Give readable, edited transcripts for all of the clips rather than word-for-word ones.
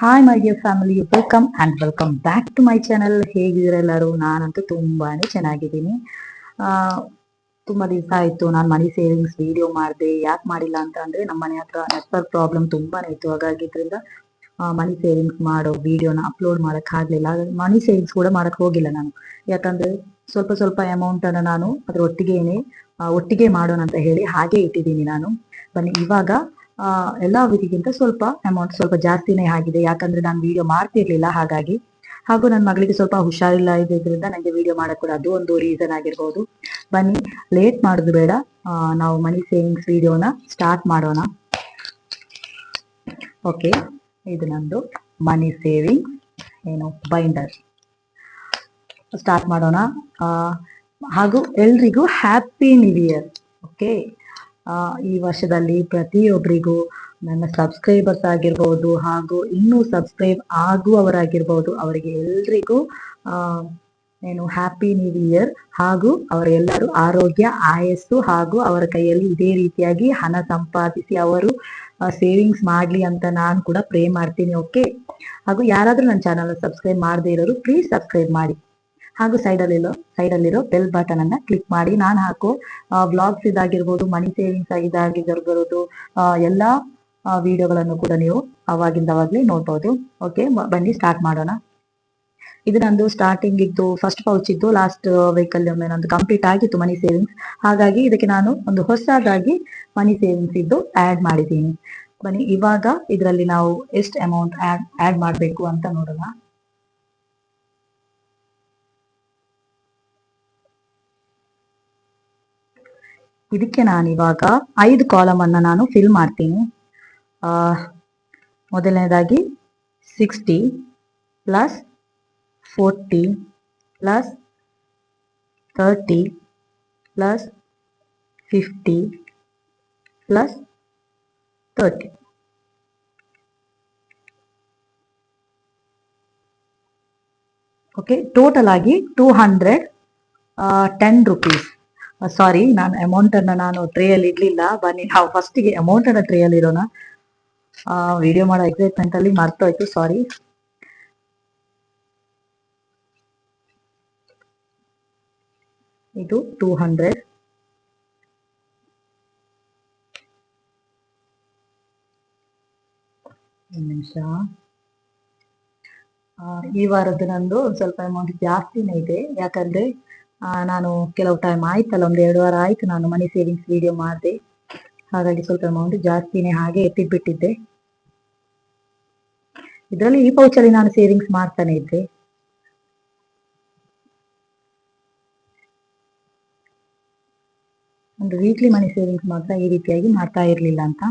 Hi my dear family, welcome back to my channel. ಹೇಗಿದ್ದೀರಾ ಎಲ್ಲರೂ? ನಾನಂತೂ ತುಂಬಾನೇ ಚೆನ್ನಾಗಿದ್ದೀನಿ. ಆ, ತುಂಬಾ ದಿವಸ ಆಯ್ತು ನಾನು ಮನಿ ಸೇವಿಂಗ್ಸ್ ವಿಡಿಯೋ ಮಾಡಿದೆ. ಯಾಕೆ ಮಾಡಿಲ್ಲ ಅಂತ ಅಂದ್ರೆ ನಮ್ಮ ಮನೆ ಹತ್ರ ನೆಟ್ವರ್ಕ್ ಪ್ರಾಬ್ಲಮ್ ತುಂಬಾನೇ ಇತ್ತು. ಹಾಗಾಗಿದ್ರಿಂದ ಮನಿ ಸೇವಿಂಗ್ಸ್ ಮಾಡೋ ವಿಡಿಯೋನ ಅಪ್ಲೋಡ್ ಮಾಡಕ್ ಆಗ್ಲಿಲ್ಲ. ಮನಿ ಸೇವಿಂಗ್ಸ್ ಕೂಡ ಮಾಡಕ್ ಹೋಗಿಲ್ಲ ನಾನು. ಯಾಕಂದ್ರೆ ಸ್ವಲ್ಪ ಸ್ವಲ್ಪ ಅಮೌಂಟ್ ಅನ್ನ ನಾನು ಅದ್ರ ಒಟ್ಟಿಗೆ ಮಾಡೋಣ ಅಂತ ಹೇಳಿ ಹಾಗೆ ಇಟ್ಟಿದ್ದೀನಿ ನಾನು. ಬನ್ನಿ ಇವಾಗ ಎಲ್ಲ ಅವರಿಗಿಂತ ಸ್ವಲ್ಪ ಅಮೌಂಟ್ ಸ್ವಲ್ಪ ಜಾಸ್ತಿನೇ ಆಗಿದೆ. ಯಾಕಂದ್ರೆ ನಾನು ವಿಡಿಯೋ ಮಾಡ್ತಿರ್ಲಿಲ್ಲ ಹಾಗಾಗಿ. ಹಾಗೂ ನನ್ನ ಮಗಳಿಗೆ ಸ್ವಲ್ಪ ಹುಷಾರಿಲ್ಲ ಇದ್ರಿಂದ ನನಗೆ ವಿಡಿಯೋ ಮಾಡಕ್ ಕೂಡ ಅದು ಒಂದು ರೀಸನ್ ಆಗಿರ್ಬೋದು. ಬನ್ನಿ ಲೇಟ್ ಮಾಡೋದು ಬೇಡ, ನಾವು ಮನಿ ಸೇವಿಂಗ್ಸ್ ವಿಡಿಯೋನ ಸ್ಟಾರ್ಟ್ ಮಾಡೋಣ. ಓಕೆ, ಇದು ನಂದು ಮನಿ ಸೇವಿಂಗ್ ಬೈಂಡರ್. ಸ್ಟಾರ್ಟ್ ಮಾಡೋಣ. ಹಾಗೂ ಎಲ್ರಿಗೂ ಹ್ಯಾಪಿ ನ್ಯೂ ಇಯರ್. ಓಕೆ, ಈ ವರ್ಷದಲ್ಲಿ ಪ್ರತಿಯೊಬ್ಬರಿಗೂ ನನ್ನ ಸಬ್ಸ್ಕ್ರೈಬರ್ಸ್ ಆಗಿರ್ಬೋದು ಹಾಗೂ ಇನ್ನೂ ಸಬ್ಸ್ಕ್ರೈಬ್ ಆಗುವವರಾಗಿರ್ಬೋದು, ಅವರಿಗೆ ಎಲ್ರಿಗೂ ಹ್ಯಾಪಿ ನ್ಯೂ ಇಯರ್. ಹಾಗೂ ಅವರೆಲ್ಲರೂ ಆರೋಗ್ಯ ಆಯಸ್ಸು ಹಾಗೂ ಅವರ ಕೈಯಲ್ಲಿ ಇದೇ ರೀತಿಯಾಗಿ ಹಣ ಸಂಪಾದಿಸಿ ಅವರು ಸೇವಿಂಗ್ಸ್ ಮಾಡ್ಲಿ ಅಂತ ನಾನು ಕೂಡ ಪ್ರೇ ಮಾಡ್ತೀನಿ. ಓಕೆ, ಹಾಗೂ ಯಾರಾದ್ರೂ ನನ್ನ ಚಾನಲ್ ಸಬ್ಸ್ಕ್ರೈಬ್ ಮಾಡದೇ ಇರೋರು ಪ್ಲೀಸ್ ಸಬ್ಸ್ಕ್ರೈಬ್ ಮಾಡಿ. ಹಾಗೂ ಸೈಡಲ್ಲಿರೋ ಬೆಲ್ ಬಟನ್ ಅನ್ನ ಕ್ಲಿಕ್ ಮಾಡಿ ನಾನು ಹಾಕೋ ವ್ಲಾಗ್ಸ್ ಇದಾಗಿರ್ಬೋದು, ಮನಿ ಸೇವಿಂಗ್ಸ್ ಇದಾಗಿರ್ಬೋದು, ಎಲ್ಲಾ ವಿಡಿಯೋಗಳನ್ನು ಕೂಡ ನೀವು ಅವಾಗ್ಲೇ ನೋಡ್ಬೋದು. ಓಕೆ, ಬನ್ನಿ ಸ್ಟಾರ್ಟ್ ಮಾಡೋಣ. ಇದು ನಂದು ಸ್ಟಾರ್ಟಿಂಗ್ ಇದ್ದು ಫಸ್ಟ್ ಪೌಚ್ ಇದ್ದು ಲಾಸ್ಟ್ ವೆಹಿಕಲ್ ನಂದು ಕಂಪ್ಲೀಟ್ ಆಗಿತ್ತು ಮನಿ ಸೇವಿಂಗ್ಸ್. ಹಾಗಾಗಿ ಇದಕ್ಕೆ ನಾನು ಒಂದು ಹೊಸದಾಗಿ ಮನಿ ಸೇವಿಂಗ್ಸ್ ಇದ್ದು ಆಡ್ ಮಾಡಿದ್ದೀನಿ. ಬನ್ನಿ ಇವಾಗ ಇದರಲ್ಲಿ ನಾವು ಎಷ್ಟು ಅಮೌಂಟ್ ಆಡ್ ಮಾಡಬೇಕು ಅಂತ ನೋಡೋಣ. ಇದಕ್ಕೆ ನಾನಿವಾಗ 5 ಕಾಲಮ್ ಅನ್ನ ನಾನು ಫಿಲ್ ಮಾಡ್ತೀನಿ. ಮೊದಲನೇದಾಗಿ 60 plus 40 plus 30 plus 50 plus 30. Okay, total ಆಗಿ 210 rupees. ಸಾರಿ, ನಾನು ಅಮೌಂಟ್ ಅನ್ನ ನಾನು ಟ್ರೇಯಲ್ಲಿ ಇಡ್ಲಿಲ್ಲ. ಬನ್ನಿ ನಾವು ಫಸ್ಟಿಗೆ ಅಮೌಂಟ್ ಅನ್ನ ಟ್ರೇಯಲ್ಲಿ ಇರೋಣ. ವಿಡಿಯೋ ಮಾಡೋ ಎಕ್ಸೈಟ್ಮೆಂಟ್ ಅಲ್ಲಿ ಮರ್ತೋಯ್ತು, ಸಾರಿ. ಇದು 200. ಒಂದು ನಿಮಿಷ. ಈ ವಾರದ್ದು ನಂದು ಸ್ವಲ್ಪ ಅಮೌಂಟ್ ಜಾಸ್ತಿನೇ ಇದೆ. ಯಾಕಂದ್ರೆ ನಾನು ಕೆಲವು ಟೈಮ್ ಆಯ್ತಲ್ಲ, 1-2 ವಾರ ಆಯ್ತು ನಾನು ಮನಿ ಸೇವಿಂಗ್ಸ್ ವಿಡಿಯೋ ಮಾಡಿದೆ. ಹಾಗಾಗಿ ಸ್ವಲ್ಪ ಅಮೌಂಟ್ ಜಾಸ್ತಿನೇ ಹಾಗೆ ಎತ್ತಿಟ್ಬಿಟ್ಟಿದ್ದೆ. ಇದರಲ್ಲಿ ಈ ಪೌಚಲ್ಲಿ ನಾನು ಸೇವಿಂಗ್ಸ್ ಮಾಡ್ತಾನೆ ಇದ್ದೆ. ಒಂದು ವೀಕ್ಲಿ ಮನಿ ಸೇವಿಂಗ್ಸ್ ಮಾತ್ರ ಈ ರೀತಿಯಾಗಿ ಮಾಡ್ತಾ ಇರ್ಲಿಲ್ಲ ಅಂತ.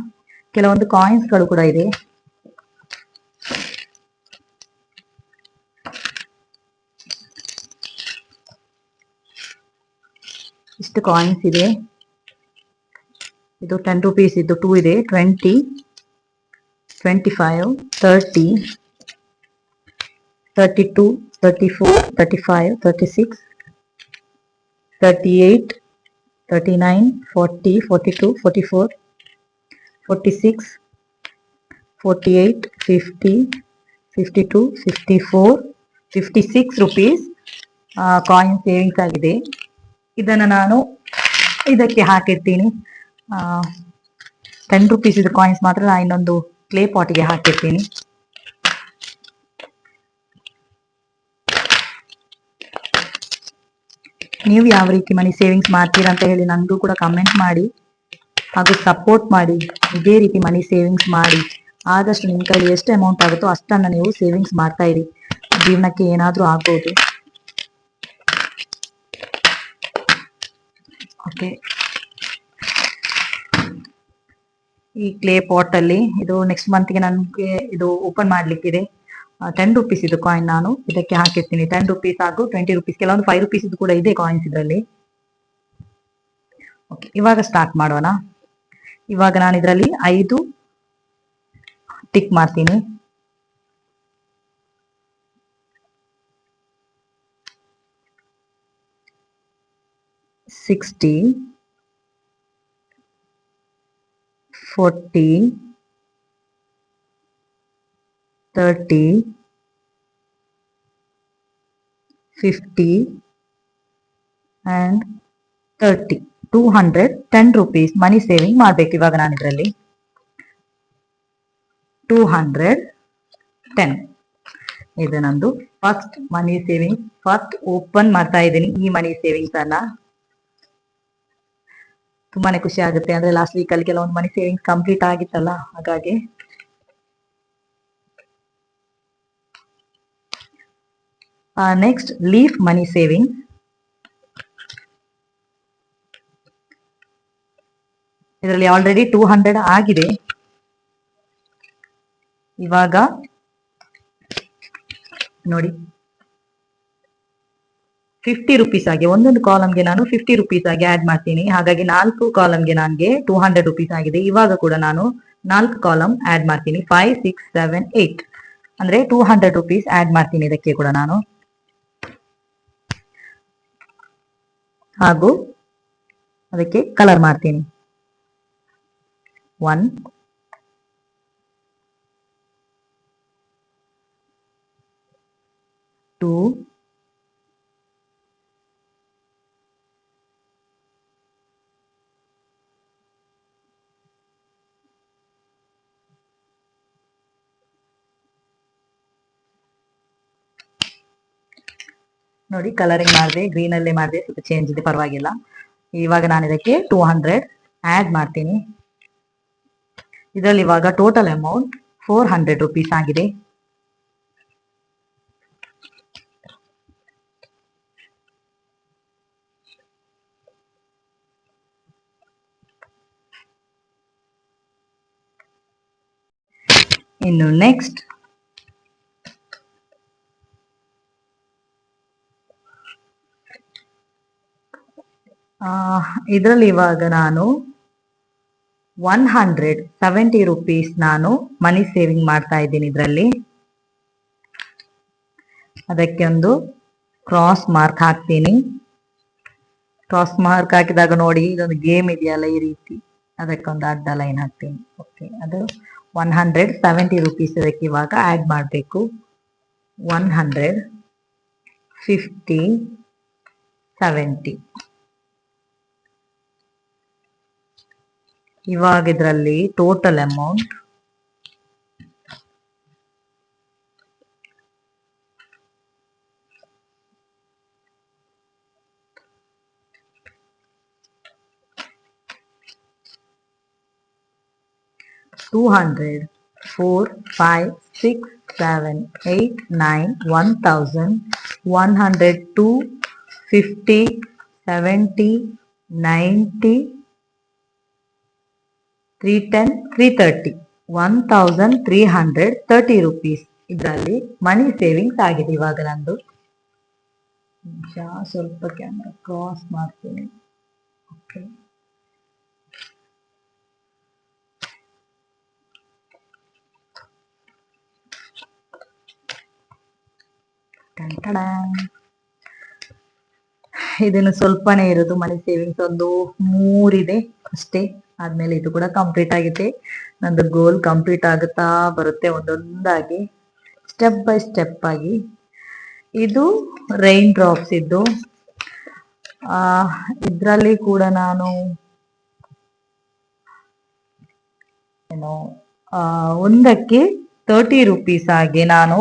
ಕೆಲವೊಂದು ಕಾಯಿನ್ಸ್ ಗಳು ಕೂಡ ಇದೆ. ಇಷ್ಟು ಕಾಯಿನ್ಸ್ ಇದೆ. ಇದು 10 rupees ಇದ್ದು 2 ಇದೆ, 20, 25, 30, 32, 34, 35, 36, 38, 39, 40, 42, 44, 46, 48, 50, 52, 54, 56 rupees ಕಾಯಿನ್ ಸೇವಿಂಗ್ಸ್ ಆಗಿದೆ. ಇದನ್ನು ನಾನು ಇದಕ್ಕೆ ಹಾಕಿರ್ತೀನಿ. 10 rupees ಇದು ಕಾಯಿನ್ಸ್ ಮಾತ್ರ ನಾನು ಇನ್ನೊಂದು ಕ್ಲೇ ಪಾಟಿಗೆ ಹಾಕಿರ್ತೀನಿ. ನೀವು ಯಾವ ರೀತಿ ಮನಿ ಸೇವಿಂಗ್ಸ್ ಮಾಡ್ತೀರಾ ಅಂತ ಹೇಳಿ ನನಗೂ ಕೂಡ ಕಮೆಂಟ್ ಮಾಡಿ ಹಾಗೂ ಸಪೋರ್ಟ್ ಮಾಡಿ. ಇದೇ ರೀತಿ ಮನಿ ಸೇವಿಂಗ್ಸ್ ಮಾಡಿ ಆದಷ್ಟು ನಿಮ್ಮ ಕೈಲಿ ಎಷ್ಟು ಅಮೌಂಟ್ ಆಗುತ್ತೋ ಅಷ್ಟನ್ನ ನೀವು ಸೇವಿಂಗ್ಸ್ ಮಾಡ್ತಾ ಇರಿ. ಜೀವನಕ್ಕೆ ಏನಾದ್ರೂ ಆಗ್ಬೋದು. ಓಕೆ, ಈ ಕ್ಲೇ ಪಾಟ್ ಅಲ್ಲಿ ಇದು ನೆಕ್ಸ್ಟ್ ಮಂತ್ಗೆ ನನಗೆ ಇದು ಓಪನ್ ಮಾಡ್ಲಿಕ್ಕಿದೆ. 10 rupees ಇದು ಕಾಯಿನ್ ನಾನು ಇದಕ್ಕೆ ಹಾಕಿರ್ತೀನಿ. 10 rupees ಹಾಗೂ 20 rupees, ಕೆಲವೊಂದು 5 rupees ಇದು ಕೂಡ ಇದೆ ಕಾಯಿನ್ಸ್ ಇದರಲ್ಲಿ. ಓಕೆ, ಇವಾಗ ಸ್ಟಾರ್ಟ್ ಮಾಡೋಣ. ಇವಾಗ ನಾನು ಇದರಲ್ಲಿ 5 ಟಿಕ್ ಮಾಡ್ತೀನಿ. 60, 40, 30, 50 and 30, 210 rupees ಮನಿ ಸೇವಿಂಗ್ ಮಾಡ್ಬೇಕು ಇವಾಗ ನಾನು ಇದರಲ್ಲಿ. 210 ಇದು ನಂದು ಫಸ್ಟ್ ಮನಿ ಸೇವಿಂಗ್. ಫಸ್ಟ್ ಓಪನ್ ಮಾಡ್ತಾ ಇದ್ದೀನಿ ಈ ಮನಿ ಸೇವಿಂಗ್ಸ್ ಅನ್ನ. ತುಂಬಾನೇ ಖುಷಿ ಆಗುತ್ತೆ, ಅಂದ್ರೆ ಲಾಸ್ಟ್ ವೀಕ್ ಅಲ್ಲಿ ಕೆಲವೊಂದು ಮನಿ ಸೇವಿಂಗ್ಸ್ ಕಂಪ್ಲೀಟ್ ಆಗಿತ್ತಲ್ಲ, ಹಾಗಾಗಿ. ನೆಕ್ಸ್ಟ್ ಲೀಫ್ ಮನಿ ಸೇವಿಂಗ್. ಇದರಲ್ಲಿ ಆಲ್ರೆಡಿ 200 ಆಗಿದೆ. ಇವಾಗ ನೋಡಿ 50 rupees ಆಗಿ ಒಂದೊಂದು ಕಾಲಮ್ಗೆ ನಾನು 50 rupees ಆಗಿ ಆಡ್ ಮಾಡ್ತೀನಿ. ಹಾಗಾಗಿ 4 ಕಾಲಮ್ಗೆ ನನಗೆ 200 rupees ಆಗಿದೆ. ಇವಾಗ ಕೂಡ ನಾನು 4 ಕಾಲಮ್ ಆಡ್ ಮಾಡ್ತೀನಿ. 5, 6, 7, 8 ಅಂದ್ರೆ 200 rupees ಆಡ್ ಮಾಡ್ತೀನಿ ಇದಕ್ಕೆ ಕೂಡ ನಾನು. ಹಾಗೂ ಅದಕ್ಕೆ ಕಲರ್ ಮಾಡ್ತೀನಿ. 1, 2, 3 ನೋಡಿ ಕಲರಿಂಗ್ ಮಾಡಿದೆ, ಗ್ರೀನ್ ಅಲ್ಲೇ ಮಾಡಿದೆ, ಸ್ವಲ್ಪ ಚೇಂಜ್ ಇದೆ, ಪರವಾಗಿಲ್ಲ. ಇವಾಗ ನಾನು ಇದಕ್ಕೆ 200 ಆಡ್ ಮಾಡ್ತೀನಿ. ಇದರಲ್ಲಿ ಇವಾಗ ಟೋಟಲ್ ಅಮೌಂಟ್ 400 rupees ಆಗಿದೆ. ಇನ್ನು ನೆಕ್ಸ್ಟ್ ಇದರಲ್ಲಿ ಇವಾಗ ನಾನು 170 rupees ನಾನು ಮನಿ ಸೇವಿಂಗ್ ಮಾಡ್ತಾ ಇದ್ದೀನಿ ಇದರಲ್ಲಿ. ಅದಕ್ಕೆ ಒಂದು ಕ್ರಾಸ್ ಮಾರ್ಕ್ ಹಾಕ್ತೀನಿ. ಕ್ರಾಸ್ ಮಾರ್ಕ್ ಹಾಕಿದಾಗ ನೋಡಿ ಇದೊಂದು ಗೇಮ್ ಇದೆಯಲ್ಲ ಈ ರೀತಿ, ಅದಕ್ಕೊಂದು ಅಡ್ಡ ಲೈನ್ ಹಾಕ್ತೀನಿ. ಓಕೆ, ಅದು 170 rupees ಇದಕ್ಕೆ ಇವಾಗ ಆಡ್ ಮಾಡಬೇಕು. 100, 50, 70. ಇವಾಗ ಇದರಲ್ಲಿ ಟೋಟಲ್ ಅಮೌಂಟ್ 200, 4, 5, 6, 7, 8, 9, 1000, 102, 50, 70, 90, 310, 330, 1330 rupees ಇದರಲ್ಲಿ ಮನಿ ಸೇವಿಂಗ್ಸ್ ಆಗಿದೆ ಇವಾಗ ನಂದು. ಸ್ವಲ್ಪ ಕ್ಯಾಮ್ರಾ ಕ್ರಾಸ್ ಮಾಡ್ತೀನಿ. ಓಕೆ, ಇದನ್ನು ಸ್ವಲ್ಪನೇ ಇರೋದು ಮನಿ ಸೇವಿಂಗ್ಸ್, ಒಂದು 3 ಇದೆ ಅಷ್ಟೇ. ಆದ್ಮೇಲೆ ಇದು ಕೂಡ ಕಂಪ್ಲೀಟ್ ಆಗಿದೆ. ನಂದು ಗೋಲ್ ಕಂಪ್ಲೀಟ್ ಆಗುತ್ತಾ ಬರುತ್ತೆ ಒಂದೊಂದಾಗಿ, ಸ್ಟೆಪ್ ಬೈ ಸ್ಟೆಪ್ ಆಗಿ. ಇದು ರೈನ್ ಡ್ರಾಪ್ಸ್ ಇದ್ದು, ಇದರಲ್ಲಿ ಕೂಡ ನಾನು ಏನು ಒಂದಕ್ಕೆ 30 rupees ಆಗಿ ನಾನು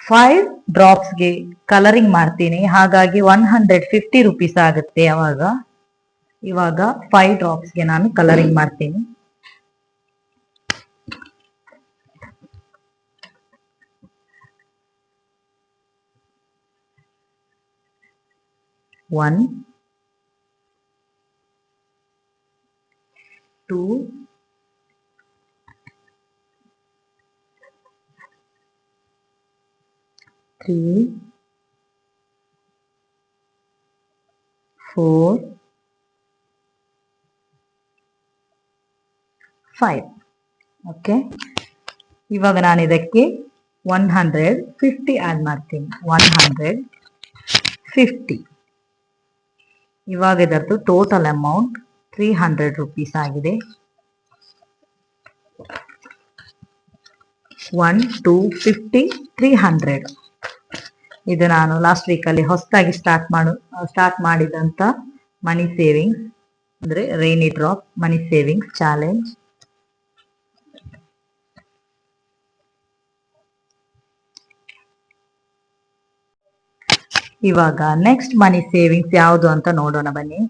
5 ಡ್ರಾಪ್ಸ್ಗೆ ಕಲರಿಂಗ್ ಮಾಡ್ತೀನಿ. ಹಾಗಾಗಿ 150 rupees ಆಗುತ್ತೆ. ಇವಾಗ 5 ಡ್ರಾಪ್ಸ್ಗೆ ನಾನು ಕಲರಿಂಗ್ ಮಾಡ್ತೀನಿ. One, 2, 3, 4, 5. ಓಕೆ, ಇವಾಗ ನಾನು ಇದಕ್ಕೆ 150 ಆಡ್ ಮಾಡ್ತೀನಿ. 150. ಇವಾಗ ಇದರದ್ದು ಟೋಟಲ್ ಅಮೌಂಟ್ 300 rupees ಆಗಿದೆ. 1 2 50 300. ಇದು ನಾನು ಲಾಸ್ಟ್ ವೀಕಲ್ಲಿ ಹೊಸದಾಗಿ ಸ್ಟಾರ್ಟ್ ಮಾಡಿದಂತ ಮನಿ ಸೇವಿಂಗ್ಸ್, ಅಂದ್ರೆ ರೈನಿ ಡ್ರಾಪ್ ಮನಿ ಸೇವಿಂಗ್ಸ್ ಚಾಲೆಂಜ್. ಇವಾಗ ನೆಕ್ಸ್ಟ್ ಮನಿ ಸೇವಿಂಗ್ಸ್ ಯಾವುದು ಅಂತ ನೋಡೋಣ ಬನ್ನಿ.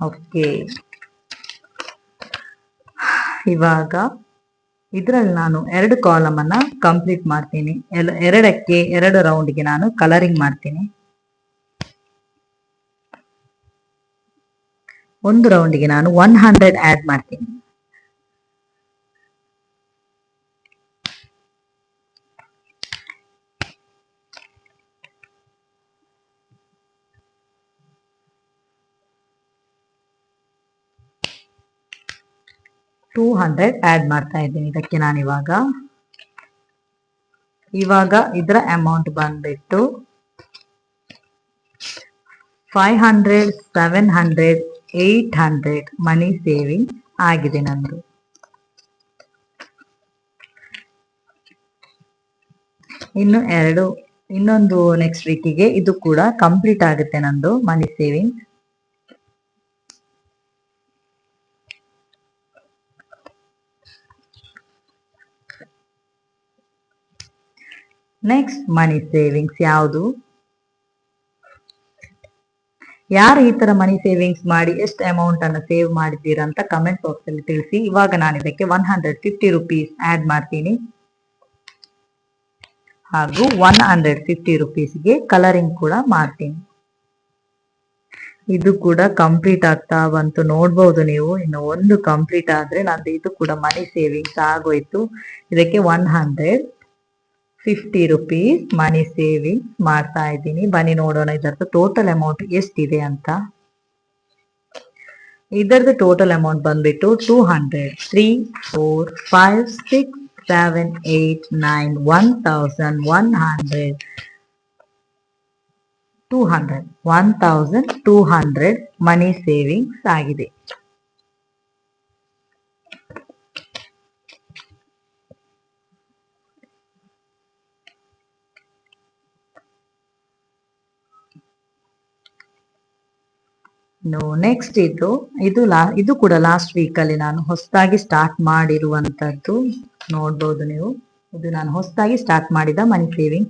ಓಕೆ, ಇವಾಗ ಇದರಲ್ಲಿ ನಾನು 2 ಕಾಲಮ್ ಅನ್ನ ಕಂಪ್ಲೀಟ್ ಮಾಡ್ತೀನಿ. ಎರಡಕ್ಕೆ 2 ರೌಂಡ್ಗೆ ನಾನು ಕಲರಿಂಗ್ ಮಾಡ್ತೀನಿ. ಒಂದು ರೌಂಡ್ಗೆ ನಾನು 100 ಆಡ್ ಮಾಡ್ತೀನಿ. $200 ಆಡ್ ಮಾಡ್ತಾ ಇದ್ದೀನಿ ಇದಕ್ಕೆ ನಾನು ಇವಾಗ ಇದರ ಅಮೌಂಟ್ ಬಂದ್ಬಿಟ್ಟು 500 700 800 ಮನಿ ಸೇವಿಂಗ್ ಆಗಿದೆ ನಂದು. ಇನ್ನೊಂದು ನೆಕ್ಸ್ಟ್ ವೀಕಿಗೆ ಇದು ಕೂಡ ಕಂಪ್ಲೀಟ್ ಆಗುತ್ತೆ ನಂದು ಮನಿ ಸೇವಿಂಗ್. ನೆಕ್ಸ್ಟ್ ಮನಿ ಸೇವಿಂಗ್ಸ್ ಯಾವುದು? ಯಾರು ಈ ತರ ಮನಿ ಸೇವಿಂಗ್ಸ್ ಮಾಡಿ ಎಷ್ಟು ಅಮೌಂಟ್ ಅನ್ನು ಸೇವ್ ಮಾಡಿದ್ದೀರಾ ಅಂತ ಕಮೆಂಟ್ ಬಾಕ್ಸ್ ಅಲ್ಲಿ ತಿಳಿಸಿ. ಇವಾಗ ನಾನು ಇದಕ್ಕೆ 150 ರುಪೀಸ್ ಆಡ್ ಮಾಡ್ತೀನಿ ಹಾಗೂ 150 ರುಪೀಸ್ಗೆ ಕಲರಿಂಗ್ ಕೂಡ ಮಾಡ್ತೀನಿ. ಇದು ಕೂಡ ಕಂಪ್ಲೀಟ್ ಆಗ್ತಾ ಬಂತು, ನೋಡ್ಬಹುದು ನೀವು. ಇನ್ನು ಒಂದು ಕಂಪ್ಲೀಟ್ ಆದ್ರೆ ನಂದು ಇದು ಕೂಡ ಮನಿ ಸೇವಿಂಗ್ಸ್ ಆಗೋಯ್ತು. ಇದಕ್ಕೆ 150 ರುಪೀಸ್ ಮನಿ ಸೇವಿಂಗ್ಸ್ ಮಾಡ್ತಾ ಇದ್ದೀನಿ. ಬನ್ನಿ ನೋಡೋಣ ಇದರದ್ದು ಟೋಟಲ್ ಅಮೌಂಟ್ ಎಷ್ಟಿದೆ ಅಂತ. ಇದರದ್ದು ಟೋಟಲ್ ಅಮೌಂಟ್ ಬಂದ್ಬಿಟ್ಟು 200 3 4 5 6 7 8 9 1100 1200 ಮನಿ ಸೇವಿಂಗ್ಸ್ ಆಗಿದೆ. ನೆಕ್ಸ್ಟ್ ಇದು ಕೂಡ ಲಾಸ್ಟ್ ವೀಕ್ ಅಲ್ಲಿ ನಾನು ಹೊಸದಾಗಿ ಸ್ಟಾರ್ಟ್ ಮಾಡಿರುವಂತದ್ದು, ನೋಡ್ಬೋದು ನೀವು. ಇದು ನಾನು ಹೊಸದಾಗಿ ಸ್ಟಾರ್ಟ್ ಮಾಡಿದ ಮನಿ ಸೇವಿಂಗ್.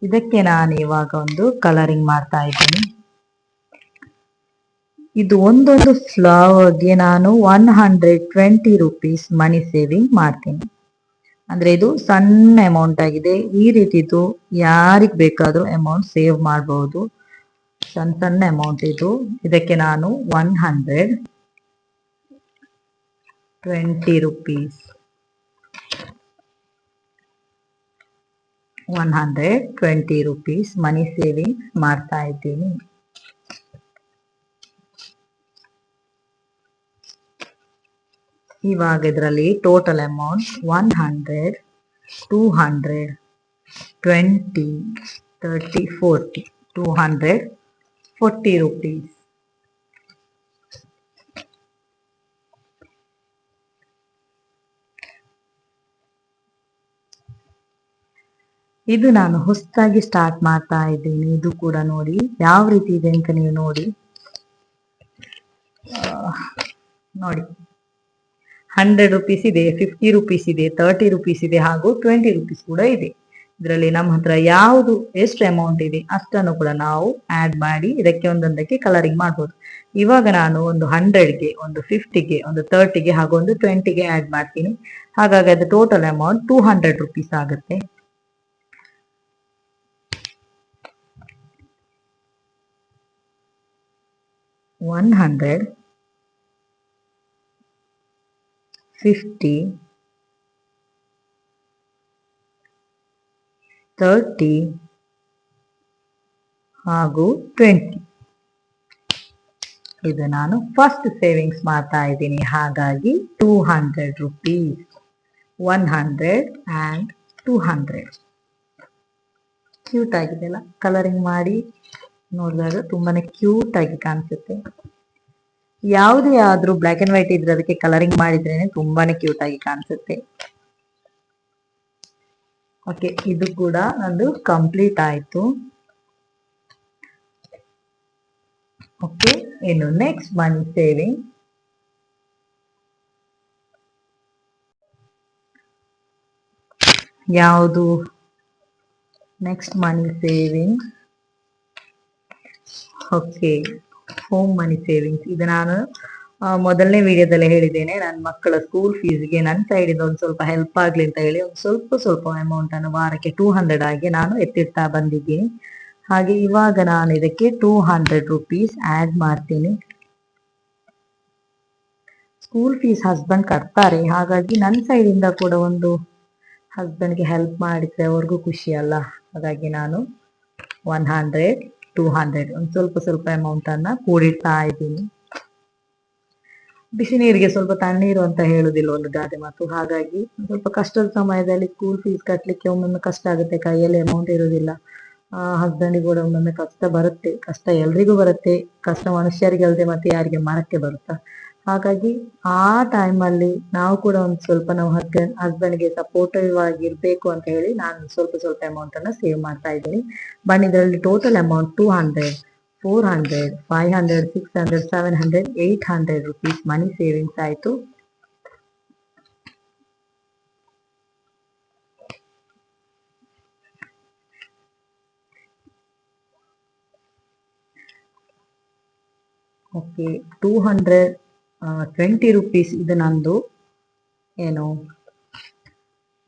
ಇದಕ್ಕೆ ನಾನು ಇವಾಗ ಒಂದು ಕಲರಿಂಗ್ ಮಾಡ್ತಾ ಇದ್ದೀನಿ. ಇದು ಒಂದೊಂದು ಫ್ಲವರ್ಗೆ ನಾನು 120 ರುಪೀಸ್ ಮನಿ ಸೇವಿಂಗ್ ಮಾಡ್ತೀನಿ. ಅಂದ್ರೆ ಇದು ಸಣ್ಣ ಅಮೌಂಟ್ ಆಗಿದೆ. ಈ ರೀತಿದು ಯಾರಿಗ್ ಬೇಕಾದ್ರೂ ಅಮೌಂಟ್ ಸೇವ್ ಮಾಡಬಹುದು. ಸಣ್ಣ ಅಮೌಂಟ್ ಇದು. ಇದಕ್ಕೆ ನಾನು 120 ರುಪೀಸ್ 120 ರುಪೀಸ್ ಮನಿ ಸೇವಿಂಗ್ ಮಾಡ್ತಾ ಇದ್ದೀನಿ. ಇವಾಗ ಇದರಲ್ಲಿ ಟೋಟಲ್ ಅಮೌಂಟ್ 100 200 20 30 40 240 ರುಪೀಸ್. ಇದು ನಾನು ಹೊಸದಾಗಿ ಸ್ಟಾರ್ಟ್ ಮಾಡ್ತಾ ಇದ್ದೀನಿ. ಇದು ಕೂಡ ನೋಡಿ ಯಾವ ರೀತಿ ಇದೆ ಅಂತ ನೀವು ನೋಡಿ 100 ರುಪೀಸ್ ಇದೆ, 50 ರುಪೀಸ್ ಇದೆ, 30 ರುಪೀಸ್ ಇದೆ ಹಾಗೂ 20 ರುಪೀಸ್ ಕೂಡ ಇದೆ. ಇದರಲ್ಲಿ ನಮ್ಮ ಹತ್ರ ಯಾವುದು ಎಷ್ಟು ಅಮೌಂಟ್ ಇದೆ ಅಷ್ಟನ್ನು ಕೂಡ ನಾವು ಆಡ್ ಮಾಡಿ ಇದಕ್ಕೆ ಒಂದೊಂದಕ್ಕೆ ಕಲರಿಂಗ್ ಮಾಡ್ಬೋದು. ಇವಾಗ ನಾನು ಒಂದು 100ಗೆ, ಒಂದು 50ಗೆ, ಒಂದು 30ಗೆ ಹಾಗೂ ಒಂದು 20ಗೆ ಆಡ್ ಮಾಡ್ತೀನಿ. ಹಾಗಾಗಿ ಅದು ಟೋಟಲ್ ಅಮೌಂಟ್ 200 ರುಪೀಸ್ ಆಗುತ್ತೆ. $100 50 30 ಹಾಗೂ 20 ಇದು ನಾನು ಫಸ್ಟ್ ಸೇವಿಂಗ್ಸ್ ಮಾಡ್ತಾ ಇದ್ದೀನಿ. ಹಾಗಾಗಿ 200 ರುಪೀಸ್ 100 and 200. ಕ್ಯೂಟ್ ಆಗಿದೆ ಅಲ್ಲ? ಕಲರಿಂಗ್ ಮಾಡಿ ನೋಡಿದಾಗ ತುಂಬಾನೇ ಕ್ಯೂಟ್ ಆಗಿ ಕಾಣಿಸುತ್ತೆ. ಯಾವುದೇ ಆದ್ರೂ ಬ್ಲಾಕ್ ಅಂಡ್ ವೈಟ್ ಇದ್ರೆ ಅದಕ್ಕೆ ಕಲರಿಂಗ್ ಮಾಡಿದ್ರೇನೆ ತುಂಬಾನೇ ಕ್ಯೂಟ್ ಆಗಿ ಕಾಣಿಸುತ್ತೆ. ಓಕೆ, ಇದು ಕೂಡ ನಂದು ಕಂಪ್ಲೀಟ್ ಆಯ್ತು. ಓಕೆ, ಇನ್ನು ನೆಕ್ಸ್ಟ್ ಮನಿ ಸೇವಿಂಗ್. ಯಾವುದು next money saving? Okay, home money savings. ಇದು ನಾನು ಮೊದಲನೇ ವಿಡಿಯೋದಲ್ಲಿ ಹೇಳಿದ್ದೇನೆ, ನನ್ನ ಮಕ್ಕಳ ಸ್ಕೂಲ್ ಫೀಸ್ಗೆ ನನ್ನ ಸೈಡಿಂದ ಒಂದು ಸ್ವಲ್ಪ ಹೆಲ್ಪ್ ಆಗ್ಲಿ ಅಂತ ಹೇಳಿ ಒಂದು ಸ್ವಲ್ಪ ಅಮೌಂಟ್ ಅನ್ನು ವಾರಕ್ಕೆ 200 ಆಗಿ ನಾನು ಎತ್ತಿಡ್ತಾ ಬಂದಿದ್ದೀನಿ. ಹಾಗೆ ಇವಾಗ ನಾನು ಇದಕ್ಕೆ 200 ರುಪೀಸ್ ಆಡ್ ಮಾಡ್ತೀನಿ. ಸ್ಕೂಲ್ ಫೀಸ್ ಹಸ್ಬೆಂಡ್ ಕಟ್ತಾರೆ, ಹಾಗಾಗಿ ನನ್ನ ಸೈಡಿಂದ ಕೂಡ ಒಂದು ಹಸ್ಬೆಂಡ್ಗೆ ಹೆಲ್ಪ್ ಮಾಡಿದ್ರೆ ಅವ್ರಿಗೂ ಖುಷಿ ಅಲ್ಲ. ಹಾಗಾಗಿ ನಾನು 100 200 ಒಂದು ಸ್ವಲ್ಪ ಅಮೌಂಟ್ ಅನ್ನ ಕೂಡಿಡ್ತಾ ಇದ್ದೀನಿ. ಬಿಸಿ ನೀರಿಗೆ ಸ್ವಲ್ಪ ತಣ್ಣೀರು ಅಂತ ಹೇಳುದಿಲ್ಲ ಒಂದು ಗಾದೆ ಮಾತು. ಹಾಗಾಗಿ ಸ್ವಲ್ಪ ಕಷ್ಟದ ಸಮಯದಲ್ಲಿ ಸ್ಕೂಲ್ ಫೀಸ್ ಕಟ್ಲಿಕ್ಕೆ ಒಮ್ಮೊಮ್ಮೆ ಕಷ್ಟ ಆಗುತ್ತೆ, ಕೈಯಲ್ಲಿ ಅಮೌಂಟ್ ಇರುವುದಿಲ್ಲ. ಹಸ್ಬೆಂಡಿಗೆ ಕೂಡ ಒಮ್ಮೊಮ್ಮೆ ಕಷ್ಟ ಬರುತ್ತೆ. ಕಷ್ಟ ಎಲ್ರಿಗೂ ಬರುತ್ತೆ, ಕಷ್ಟ ಮನುಷ್ಯರಿಗೆ ಅಲ್ಲದೆ ಮತ್ತೆ ಯಾರಿಗೆ ಮರಕ್ಕೆ ಬರುತ್ತಾ. ಹಾಗಾಗಿ ಆ ಟೈಮಲ್ಲಿ ನಾವು ಕೂಡ ಒಂದು ಸ್ವಲ್ಪ ನಾವು ಹಸ್ಬೆಂಡ್ಗೆ ಸಪೋರ್ಟಿವ್ ಆಗಿರ್ಬೇಕು ಅಂತ ಹೇಳಿ ನಾನು ಸ್ವಲ್ಪ ಅಮೌಂಟ್ ಅನ್ನ ಸೇವ್ ಮಾಡ್ತಾ ಇದ್ದೀನಿ. ಬನ್ನಿ, ಇದರಲ್ಲಿ ಟೋಟಲ್ ಅಮೌಂಟ್ 200 400 500 600 700 800 ರುಪೀಸ್ ಮನಿ ಸೇವಿಂಗ್ಸ್ ಆಯ್ತು. ಓಕೆ, 220 ರುಪೀಸ್ ಇದು ನಂದು ಏನು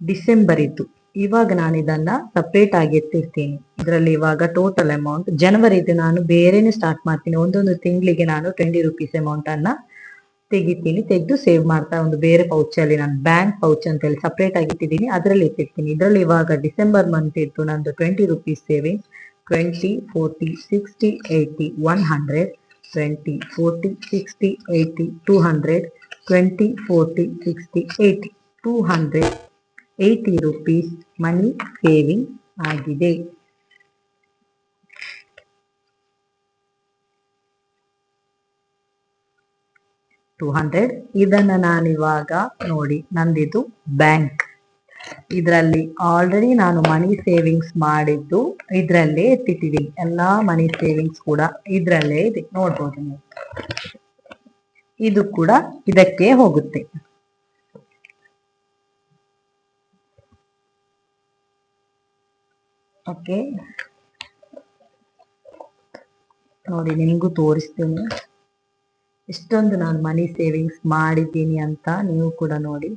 ಡಿಸೆಂಬರ್ ಇತ್ತು. ಇವಾಗ ನಾನು ಇದನ್ನ ಸಪ್ರೇಟ್ ಆಗಿ ಎತ್ತಿರ್ತೀನಿ. ಇದರಲ್ಲಿ ಇವಾಗ ಟೋಟಲ್ ಅಮೌಂಟ್ ಜನವರಿದು ನಾನು ಬೇರೆನೆ ಸ್ಟಾರ್ಟ್ ಮಾಡ್ತೀನಿ. ಒಂದೊಂದು ತಿಂಗಳಿಗೆ ನಾನು 20 ರುಪೀಸ್ ಅಮೌಂಟ್ ಅನ್ನ ತೆಗಿತೀನಿ. ತೆಗೆದು ಸೇವ್ ಮಾಡ್ತಾ ಒಂದು ಬೇರೆ ಪೌಚ್ ಅಲ್ಲಿ, ನಾನು ಬ್ಯಾಂಕ್ ಪೌಚ್ ಅಂತ ಹೇಳಿ ಸಪ್ರೇಟ್ ಆಗಿ ಇಟ್ಟಿದ್ದೀನಿ, ಅದರಲ್ಲಿ ಎತ್ತಿರ್ತೀನಿ. ಇದರಲ್ಲಿ ಇವಾಗ ಡಿಸೆಂಬರ್ ಮಂತ್ ಇತ್ತು ನಂದು 20 ರುಪೀಸ್ ಸೇವಿಂಗ್. 20 40 60 80 100 20 40 60 80 200 20 40 60 80 280 ರುಪೀಸ್ ಮನಿ ಸೇವಿಂಗ್ ಆಗಿದೆ. ಇದನ್ನ ನಾನಿವಾಗ ನೋಡಿ, ನಂದಿದು ಬ್ಯಾಂಕ್. ಇದರಲ್ಲಿ ಆಲ್ರೆಡಿ ನಾನು ಮನಿ ಸೇವಿಂಗ್ಸ್ ಮಾಡಿದ್ದು ಇದ್ರಲ್ಲೇ ಎತ್ತಿಟ್ಟಿದ್ದೀನಿ. ಎಲ್ಲಾ ಮನಿ ಸೇವಿಂಗ್ಸ್ ಕೂಡ ಇದ್ರಲ್ಲೇ ಇದೆ, ನೋಡ್ಬೋದು ನೀವು. ಇದು ಕೂಡ ಇದಕ್ಕೆ ಹೋಗುತ್ತೆ. ಓಕೆ, ನೋಡಿ ನಿಮಗೂ ತೋರಿಸ್ತೇನೆ ಎಷ್ಟೊಂದು ನಾನು ಮನಿ ಸೇವಿಂಗ್ಸ್ ಮಾಡಿದ್ದೀನಿ ಅಂತ. ನೀವು ಕೂಡ ನೋಡಿ,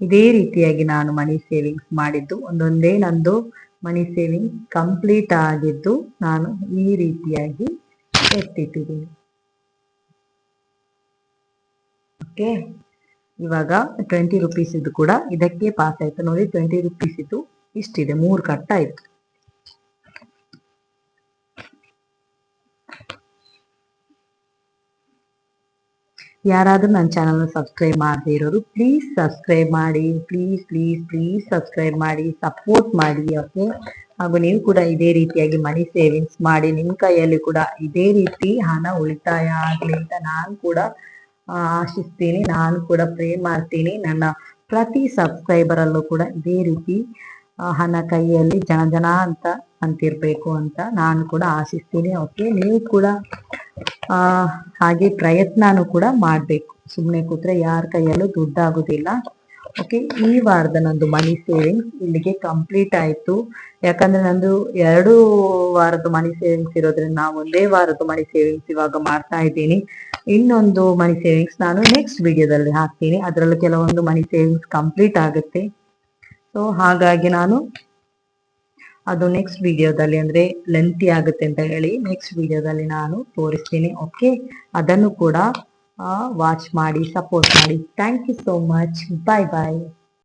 ಇದೇ ರೀತಿಯಾಗಿ ನಾನು ಮನಿ ಸೇವಿಂಗ್ಸ್ ಮಾಡಿದ್ದು ಒಂದೊಂದೇ ನಂದು ಮನಿ ಸೇವಿಂಗ್ ಕಂಪ್ಲೀಟ್ ಆಗಿದ್ದು ನಾನು ಈ ರೀತಿಯಾಗಿ ಎತ್ತಿಟ್ಟಿದ್ದೀನಿ. ಓಕೆ, ಇವಾಗ 20 ರುಪೀಸ್ ಇದು ಕೂಡ ಇದಕ್ಕೆ ಪಾಸ್ ಆಯ್ತು. ನೋಡಿ, 20 ರುಪೀಸ್ ಇದು ಇಷ್ಟಿದೆ, 3 ಕಟ್ ಆಯ್ತು. ಯಾರಾದ್ರೂ ನನ್ನ ಚಾನಲ್ನ ಸಬ್ಸ್ಕ್ರೈಬ್ ಮಾಡದೇ ಇರೋರು ಪ್ಲೀಸ್ ಸಬ್ಸ್ಕ್ರೈಬ್ ಮಾಡಿ, ಪ್ಲೀಸ್ ಸಬ್ಸ್ಕ್ರೈಬ್ ಮಾಡಿ, ಸಪೋರ್ಟ್ ಮಾಡಿ. ಓಕೆ, ಹಾಗೂ ನೀವು ಕೂಡ ಇದೇ ರೀತಿಯಾಗಿ ಮನಿ ಸೇವಿಂಗ್ಸ್ ಮಾಡಿ ನಿಮ್ಮ ಕೈಯಲ್ಲಿ ಕೂಡ ಇದೇ ರೀತಿ ಹಣ ಉಳಿತಾಯ ಆಗಲಿ ಅಂತ ನಾನು ಕೂಡ ಆಶಿಸ್ತೀನಿ. ನಾನು ಕೂಡ ಪ್ರೇ ಮಾಡ್ತೀನಿ, ನನ್ನ ಪ್ರತಿ ಸಬ್ಸ್ಕ್ರೈಬರ್ ಅಲ್ಲೂ ಕೂಡ ಇದೇ ರೀತಿ ಹಣ ಕೈಯಲ್ಲಿ ಜನ ಅಂತ ಅಂತಿರ್ಬೇಕು ಅಂತ ನಾನು ಕೂಡ ಆಶಿಸ್ತೀನಿ. ಓಕೆ, ನೀವು ಕೂಡ ಹಾಗೆ ಪ್ರಯತ್ನನೂ ಕೂಡ ಮಾಡಬೇಕು. ಸುಮ್ಮನೆ ಕೂತ್ರೆ ಯಾರ ಕೈಯಲ್ಲೂ ದುಡ್ಡಾಗುದಿಲ್ಲ. ಓಕೆ, ಈ ವಾರದ ನಂದು ಮನಿ ಸೇವಿಂಗ್ಸ್ ಇಲ್ಲಿಗೆ ಕಂಪ್ಲೀಟ್ ಆಯ್ತು. ಯಾಕಂದ್ರೆ ನಂದು 2 ವಾರದ ಮನಿ ಸೇವಿಂಗ್ಸ್ ಇರೋದ್ರಿಂದ ನಾವು ಒಂದೇ ವಾರದ ಮನಿ ಸೇವಿಂಗ್ಸ್ ಇವಾಗ ಮಾಡ್ತಾ ಇದ್ದೀನಿ. ಇನ್ನೊಂದು ಮನಿ ಸೇವಿಂಗ್ಸ್ ನಾನು ನೆಕ್ಸ್ಟ್ ವಿಡಿಯೋದಲ್ಲಿ ಹಾಕ್ತೀನಿ. ಅದರಲ್ಲೂ ಕೆಲವೊಂದು ಮನಿ ಸೇವಿಂಗ್ಸ್ ಕಂಪ್ಲೀಟ್ ಆಗುತ್ತೆ. ಸೊ ಹಾಗಾಗಿ ನಾನು ಅದು ನೆಕ್ಸ್ಟ್ ವಿಡಿಯೋದಲ್ಲಿ, ಅಂದ್ರೆ ಲೆಂತಿ ಆಗುತ್ತೆ ಅಂತ ಹೇಳಿ ನೆಕ್ಸ್ಟ್ ವಿಡಿಯೋದಲ್ಲಿ ನಾನು ತೋರಿಸ್ತೀನಿ. ಓಕೆ, ಅದನ್ನು ಕೂಡ ವಾಚ್ ಮಾಡಿ, ಸಪೋರ್ಟ್ ಮಾಡಿ. Thank you so much. Bye bye.